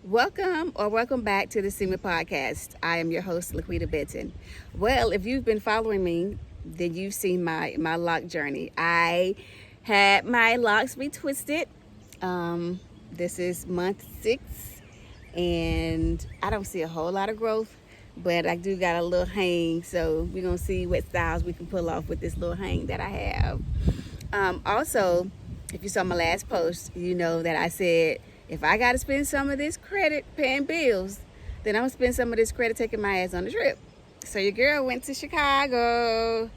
Welcome back to the SEMA podcast. I am your host, Laquita Benton. Well, if you've been following me, then you've seen my loc journey. I had my locks retwisted. This is month 6, and I don't see a whole lot of growth, but I do got a little hang. So we're gonna see what styles we can pull off with this little hang that I have. Also, if you saw my last post, you know that I said, if I got to spend some of this credit paying bills, then I'm going to spend some of this credit taking my ass on the trip. So your girl went to Chicago.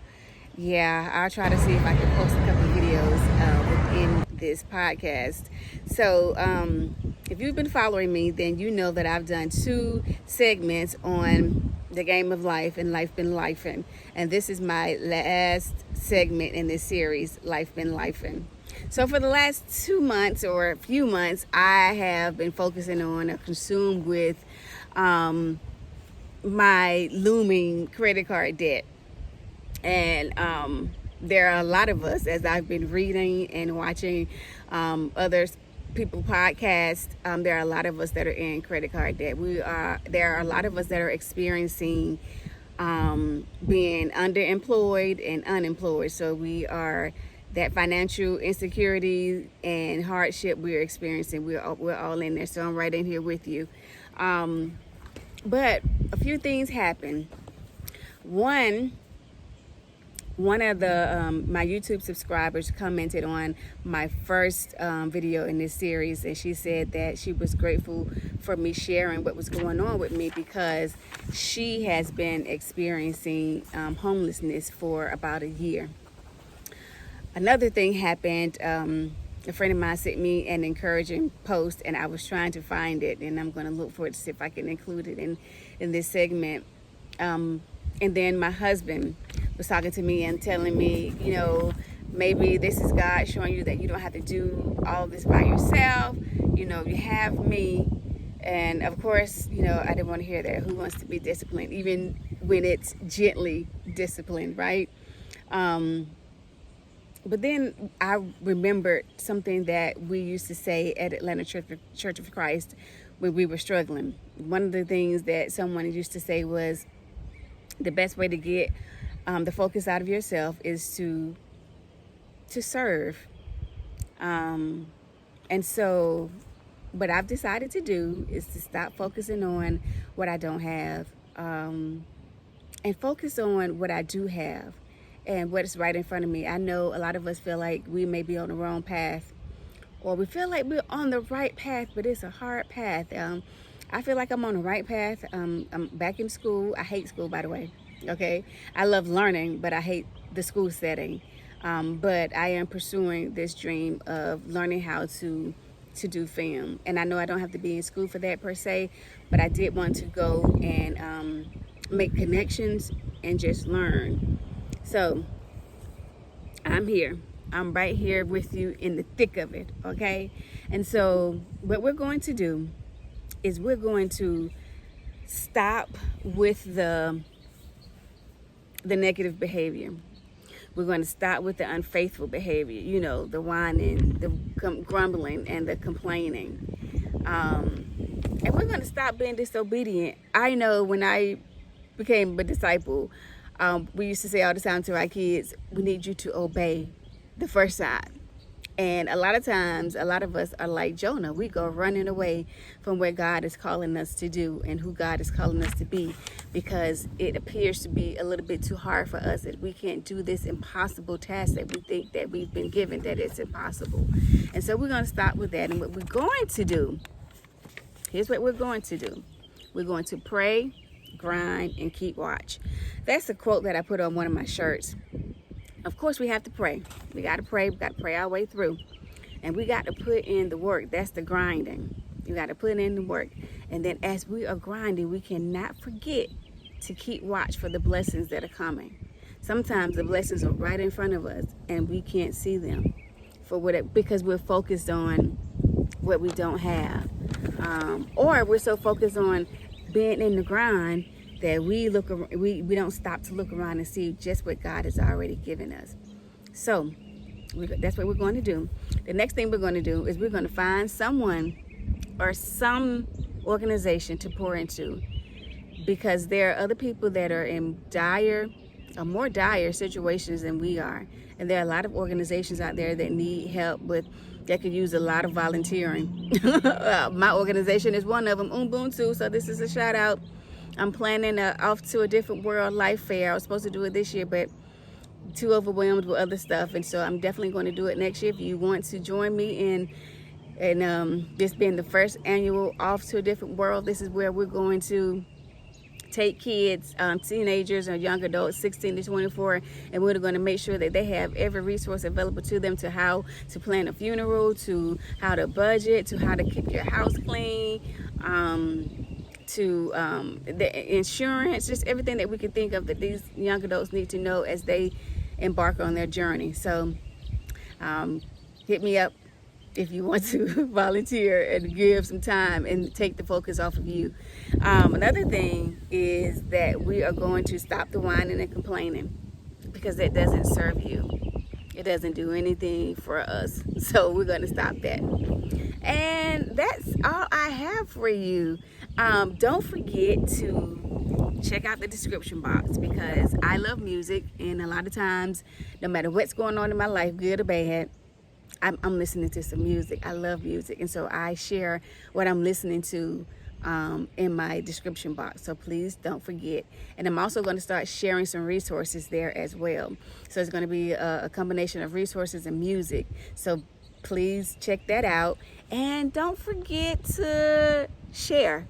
Yeah, I'll try to see if I can post a couple of videos within this podcast. So if you've been following me, then you know that I've done 2 segments on the game of life and life been lifing. And this is my last segment in this series, Life Been Lifing. So for the last 2 months or a few months, I have been focusing on or consumed with my looming credit card debt. And there are a lot of us, as I've been reading and watching other people podcasts, there are a lot of us that are in credit card debt. There are a lot of us that are experiencing being underemployed and unemployed. So we are that financial insecurity and hardship we're experiencing. We're all in there. So I'm right in here with you. But a few things happened. One of the my YouTube subscribers commented on my first video in this series, and she said that she was grateful for me sharing what was going on with me because she has been experiencing homelessness for about a year. Another thing happened. A friend of mine sent me an encouraging post, and I was trying to find it, and I'm going to look for it to see if I can include it in this segment. And then my husband was talking to me and telling me, maybe this is God showing you that you don't have to do all this by yourself. You have me. And of course, I didn't want to hear that. Who wants to be disciplined, even when it's gently disciplined, right? But then I remembered something that we used to say at Atlanta Church of Christ when we were struggling. One of the things that someone used to say was the best way to get the focus out of yourself is to serve. And so what I've decided to do is to stop focusing on what I don't have and focus on what I do have and what is right in front of me. I know a lot of us feel like we may be on the wrong path, or we feel like we're on the right path, but it's a hard path. I feel like I'm on the right path. I'm back in school. I hate school, by the way. Okay, I love learning, but I hate the school setting. But I am pursuing this dream of learning how to do film, and I know I don't have to be in school for that per se, but I did want to go and make connections and just learn. So I'm here. I'm right here with you in the thick of it, okay? And so what we're going to do is we're going to stop with the negative behavior. We're going to stop with the unfaithful behavior, the whining, the grumbling, and the complaining. And we're going to stop being disobedient. I know when I became a disciple, we used to say all the time to our kids, we need you to obey the first time. And a lot of times, a lot of us are like Jonah. We go running away from what God is calling us to do and who God is calling us to be, because it appears to be a little bit too hard for us, that we can't do this impossible task that we think that we've been given, that it's impossible. And so we're going to stop with that. And what we're going to do, here's what we're going to do. We're going to pray, grind, and keep watch. That's a quote that I put on one of my shirts. Of course, we have to pray. We got to pray. We got to pray our way through. And we got to put in the work. That's the grinding. You got to put in the work. And then as we are grinding, we cannot forget to keep watch for the blessings that are coming. Sometimes the blessings are right in front of us and we can't see them because we're focused on what we don't have. Or we're so focused on being in the grind that we don't stop to look around and see just what God has already given us. So that's what we're going to do. The next thing we're going to do is we're going to find someone or organization to pour into, because there are other people that are in more dire situations than we are. And there are a lot of organizations out there that need help that could use a lot of volunteering. My organization is one of them, Ubuntu, so this is a shout out. I'm planning Off to a Different World Life Fair. I was supposed to do it this year, but too overwhelmed with other stuff, and so I'm definitely going to do it next year. If you want to join me in this being the first annual Off to a Different World, this is where we're going to take kids, teenagers or young adults, 16 to 24, and we're going to make sure that they have every resource available to them, to how to plan a funeral, to how to budget, to how to keep your house clean, to the insurance, just everything that we can think of that these young adults need to know as they embark on their journey. So hit me up if you want to volunteer and give some time and take the focus off of you. Another thing is that we are going to stop the whining and complaining, because that doesn't serve you. It doesn't do anything for us. So we're going to stop that. And that's all I have for you. Don't forget to check out the description box, because I love music, and a lot of times, no matter what's going on in my life, good or bad, I'm listening to some music. I love music, and so I share what I'm listening to in my description box. So please don't forget. And I'm also going to start sharing some resources there as well. So it's going to be a combination of resources and music. So please check that out, and don't forget to share.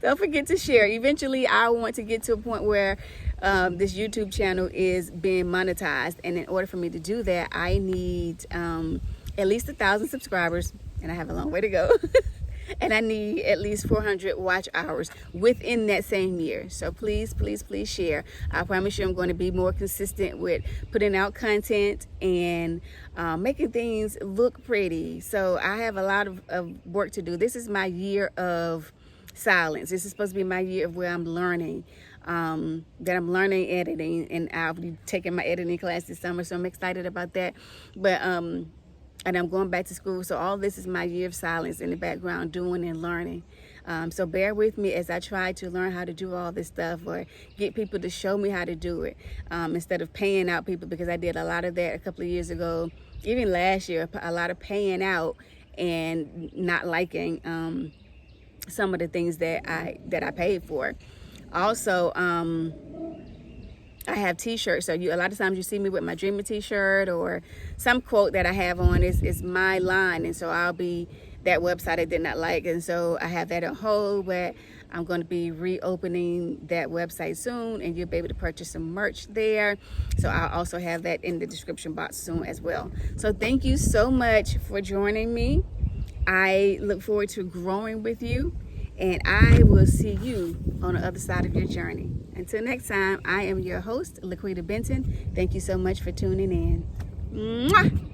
Don't forget to share. Eventually, I want to get to a point where this YouTube channel is being monetized, and in order for me to do that, I need at least 1,000 subscribers, and I have a long way to go. And I need at least 400 watch hours within that same year. So please, please, please share. I promise you I'm going to be more consistent with putting out content and making things look pretty. So I have a lot of work to do. This is my year of silence. This is supposed to be my year of where I'm learning. That I'm learning editing, and I'll be taking my editing class this summer, so I'm excited about that. But and I'm going back to school, so all this is my year of silence in the background, doing and learning. So bear with me as I try to learn how to do all this stuff, or get people to show me how to do it, instead of paying out people, because I did a lot of that a couple of years ago, even last year, a lot of paying out and not liking some of the things that I paid for. Also, I have t-shirts, so a lot of times you see me with my Dreamer t-shirt, or some quote that I have on is my line, and so I'll be that website I did not like, and so I have that on hold, but I'm going to be reopening that website soon, and you'll be able to purchase some merch there. So I'll also have that in the description box soon as well. So thank you so much for joining me. I look forward to growing with you, and I will see you on the other side of your journey. Until next time, I am your host, Laquita Benton. Thank you so much for tuning in. Mwah!